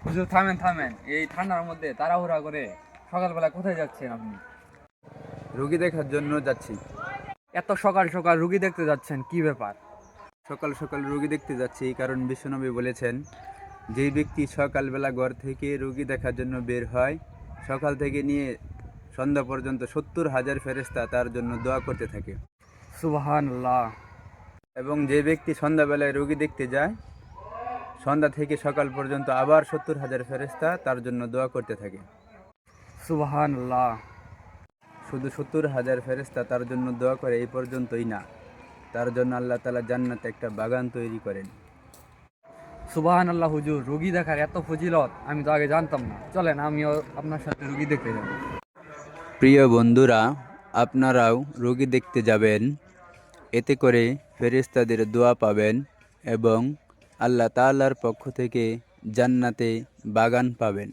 হুজুর থামেন থামেন, এই ঠান্ডার মধ্যে তাড়াহুড়া করে সকালবেলা কোথায় যাচ্ছেন আপনি? রোগী দেখার জন্য যাচ্ছি। এত সকাল সকাল রুগী দেখতে যাচ্ছেন, কি ব্যাপার? সকাল সকাল রোগী দেখতে যাচ্ছি কারণ বিশ্বনবী বলেছেন, যেই ব্যক্তি সকালবেলা ঘর থেকে রোগী দেখার জন্য বের হয়, সকাল থেকে নিয়ে সন্ধ্যা পর্যন্ত 70,000 ফেরেশতা তার জন্য দোয়া করতে থাকে। সুবহানাল্লাহ। এবং যে ব্যক্তি সন্ধ্যাবেলায় রোগী দেখতে যায়, সন্ধ্যা থেকে সকাল পর্যন্ত আবার 70,000 ফেরেশতা তার জন্য দোয়া করতে থাকে। সুবহানাল্লাহ। শুধু 70,000 ফেরেশতা তার জন্য দোয়া করে এই পর্যন্তই না, তার জন্য আল্লাহ তাআলা জান্নাতে একটা বাগান তৈরি করেন। সুবহানাল্লাহ হুজুর, রুগী দেখার এত ফজিলত আমি তো আগে জানতাম না। চলেন আমিও আপনার সাথে রুগী দেখতে যাব। প্রিয় বন্ধুরা, আপনারাও রোগী দেখতে যাবেন, এতে করে ফেরেশতাদের দোয়া পাবেন এবং আল্লাহ তাআলার পক্ষ থেকে জান্নাতে বাগান পাবেন।